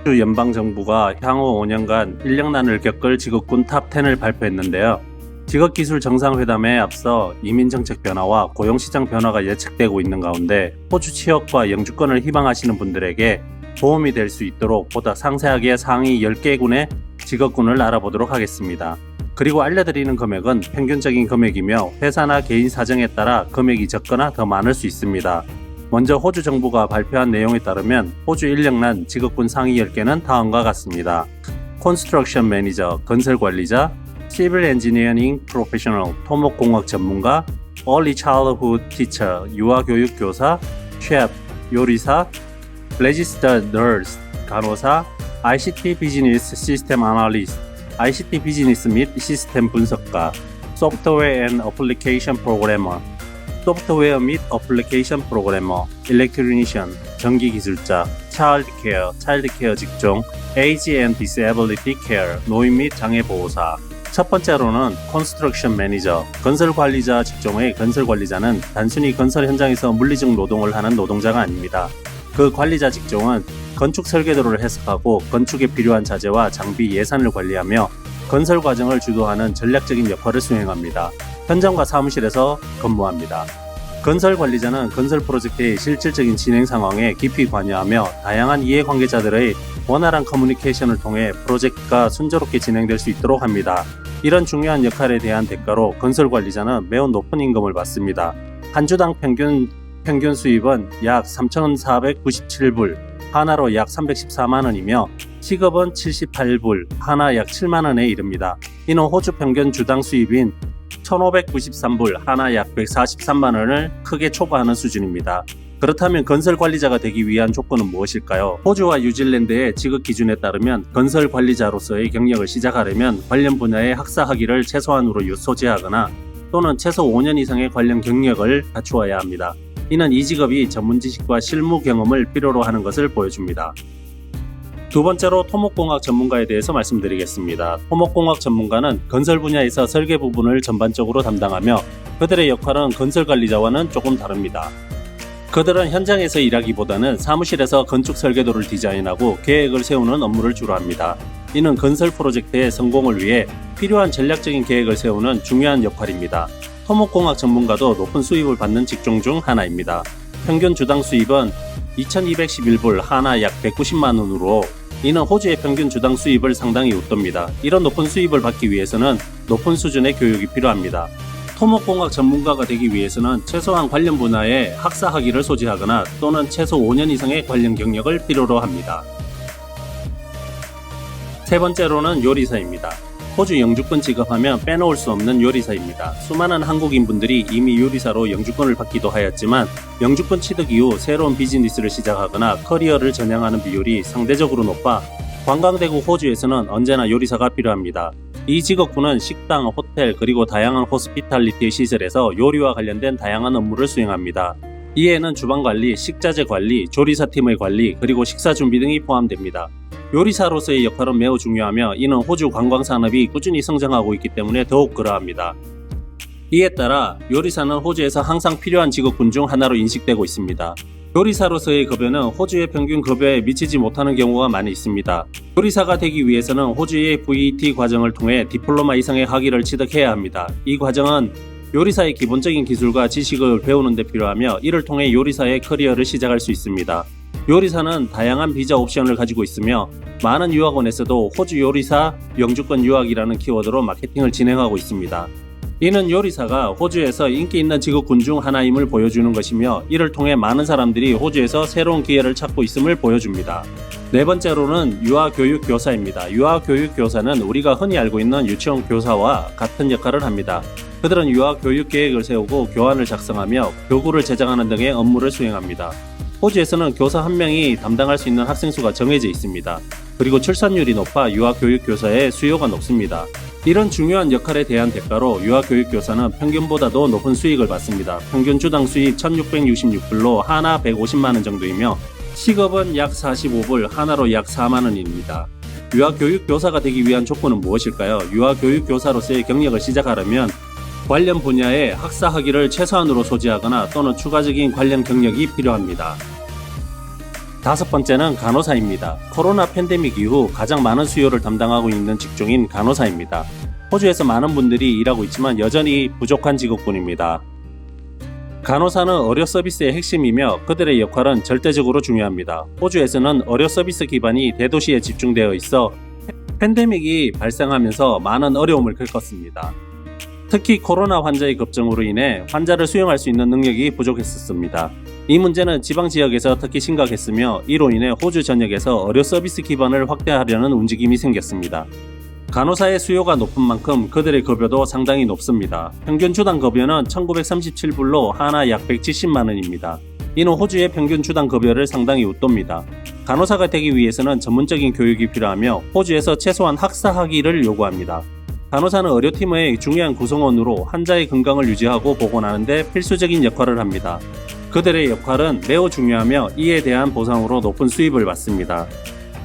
호주 연방정부가 향후 5년간 인력난을 겪을 직업군 탑10을 발표했는데요. 직업기술 정상회담에 앞서 이민정책 변화와 고용시장 변화가 예측되고 있는 가운데 호주 취업과 영주권을 희망하시는 분들에게 도움이 될 수 있도록 보다 상세하게 상위 10개군의 직업군을 알아보도록 하겠습니다. 그리고 알려드리는 금액은 평균적인 금액이며 회사나 개인 사정에 따라 금액이 적거나 더 많을 수 있습니다. 먼저 호주 정부가 발표한 내용에 따르면 호주 인력난 직업군 상위 10개는 다음과 같습니다. Construction Manager, 건설관리자, Civil Engineering Professional, 토목공학 전문가, Early Childhood Teacher, 유아교육 교사, Chef, 요리사, Registered Nurse, 간호사, ICT Business System Analyst, ICT 비즈니스 및 시스템 분석가, Software and Application Programmer, 소프트웨어 및 어플리케이션 프로그래머, 일렉트리니션, 전기기술자, 차일드케어 직종, Age and Disability Care, 노인 및 장애보호사. 첫 번째로는 Construction Manager, 건설관리자 직종의 건설관리자는 단순히 건설 현장에서 물리적 노동을 하는 노동자가 아닙니다. 그 관리자 직종은 건축 설계도를 해석하고 건축에 필요한 자재와 장비 예산을 관리하며 건설 과정을 주도하는 전략적인 역할을 수행합니다. 현장과 사무실에서 근무합니다. 건설 관리자는 건설 프로젝트의 실질적인 진행 상황에 깊이 관여하며 다양한 이해관계자들의 원활한 커뮤니케이션을 통해 프로젝트가 순조롭게 진행될 수 있도록 합니다. 이런 중요한 역할에 대한 대가로 건설 관리자는 매우 높은 임금을 받습니다. 한 주당 평균 수입은 약 3,497불, 하나로 약 314만원이며 시급은 78불, 하나 약 7만원에 이릅니다. 이는 호주 평균 주당 수입인 1,593불, 하나 약 143만원을 크게 초과하는 수준입니다. 그렇다면 건설관리자가 되기 위한 조건은 무엇일까요? 호주와 뉴질랜드의 직업 기준에 따르면 건설관리자로서의 경력을 시작하려면 관련 분야의 학사 학위를 최소한으로 소지하거나 또는 최소 5년 이상의 관련 경력을 갖추어야 합니다. 이는 이 직업이 전문 지식과 실무 경험을 필요로 하는 것을 보여줍니다. 두 번째로 토목공학 전문가에 대해서 말씀드리겠습니다. 토목공학 전문가는 건설 분야에서 설계 부분을 전반적으로 담당하며 그들의 역할은 건설관리자와는 조금 다릅니다. 그들은 현장에서 일하기보다는 사무실에서 건축 설계도를 디자인하고 계획을 세우는 업무를 주로 합니다. 이는 건설 프로젝트의 성공을 위해 필요한 전략적인 계획을 세우는 중요한 역할입니다. 토목공학 전문가도 높은 수입을 받는 직종 중 하나입니다. 평균 주당 수입은 2,211불, 하나 약 190만원으로 이는 호주의 평균 주당 수입을 상당히 웃돕니다. 이런 높은 수입을 받기 위해서는 높은 수준의 교육이 필요합니다. 토목공학 전문가가 되기 위해서는 최소한 관련 분야의 학사 학위를 소지하거나 또는 최소 5년 이상의 관련 경력을 필요로 합니다. 세 번째로는 요리사입니다. 호주 영주권 지급하면 빼놓을 수 없는 요리사입니다. 수많은 한국인분들이 이미 요리사로 영주권을 받기도 하였지만 영주권 취득 이후 새로운 비즈니스를 시작하거나 커리어를 전향하는 비율이 상대적으로 높아 관광대국 호주에서는 언제나 요리사가 필요합니다. 이 직업군은 식당, 호텔 그리고 다양한 호스피탈리티 시설에서 요리와 관련된 다양한 업무를 수행합니다. 이에는 주방관리, 식자재 관리, 조리사팀의 관리 그리고 식사 준비 등이 포함됩니다. 요리사로서의 역할은 매우 중요하며 이는 호주 관광산업이 꾸준히 성장하고 있기 때문에 더욱 그러합니다. 이에 따라 요리사는 호주에서 항상 필요한 직업군 중 하나로 인식되고 있습니다. 요리사로서의 급여는 호주의 평균 급여에 미치지 못하는 경우가 많이 있습니다. 요리사가 되기 위해서는 호주의 VET 과정을 통해 디플로마 이상의 학위를 취득해야 합니다. 이 과정은 요리사의 기본적인 기술과 지식을 배우는 데 필요하며 이를 통해 요리사의 커리어를 시작할 수 있습니다. 요리사는 다양한 비자 옵션을 가지고 있으며 많은 유학원에서도 호주 요리사 영주권 유학이라는 키워드로 마케팅을 진행하고 있습니다. 이는 요리사가 호주에서 인기 있는 직업군 중 하나임을 보여주는 것이며 이를 통해 많은 사람들이 호주에서 새로운 기회를 찾고 있음을 보여줍니다. 네 번째로는 유아교육교사입니다. 유아교육교사는 우리가 흔히 알고 있는 유치원 교사와 같은 역할을 합니다. 그들은 유아교육 계획을 세우고 교환을 작성하며 교구를 제작하는 등의 업무를 수행합니다. 호주에서는 교사 한 명이 담당할 수 있는 학생 수가 정해져 있습니다. 그리고 출산율이 높아 유아교육교사의 수요가 높습니다. 이런 중요한 역할에 대한 대가로 유아교육교사는 평균보다도 높은 수익을 받습니다. 평균 주당 수익 1,666불로 하나 150만원 정도이며 시급은 약 45불, 하나로 약 4만원입니다. 유아교육교사가 되기 위한 조건은 무엇일까요? 유아교육교사로서의 경력을 시작하려면 관련 분야의 학사 학위를 최소한으로 소지하거나 또는 추가적인 관련 경력이 필요합니다. 5번째는 간호사입니다. 코로나 팬데믹 이후 가장 많은 수요를 담당하고 있는 직종인 간호사입니다. 호주에서 많은 분들이 일하고 있지만 여전히 부족한 직업군입니다. 간호사는 의료 서비스의 핵심이며 그들의 역할은 절대적으로 중요합니다. 호주에서는 의료 서비스 기반이 대도시에 집중되어 있어 팬데믹이 발생하면서 많은 어려움을 겪었습니다. 특히 코로나 환자의 급증으로 인해 환자를 수용할 수 있는 능력이 부족했었습니다. 이 문제는 지방 지역에서 특히 심각했으며 이로 인해 호주 전역에서 의료 서비스 기반을 확대하려는 움직임이 생겼습니다. 간호사의 수요가 높은 만큼 그들의 급여도 상당히 높습니다. 평균 주당 급여는 1937불로 하나 약 170만원입니다. 이는 호주의 평균 주당 급여를 상당히 웃돕니다. 간호사가 되기 위해서는 전문적인 교육이 필요하며 호주에서 최소한 학사 학위를 요구합니다. 간호사는 의료팀의 중요한 구성원으로 환자의 건강을 유지하고 보건하는 데 필수적인 역할을 합니다. 그들의 역할은 매우 중요하며 이에 대한 보상으로 높은 수입을 받습니다.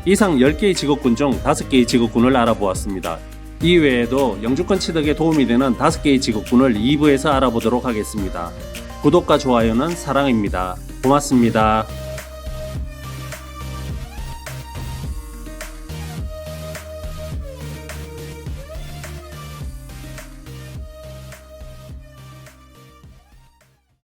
이상 10개의 직업군 중 5개의 직업군을 알아보았습니다. 이외에도 영주권 취득에 도움이 되는 5개의 직업군을 2부에서 알아보도록 하겠습니다. 구독과 좋아요는 사랑입니다. 고맙습니다.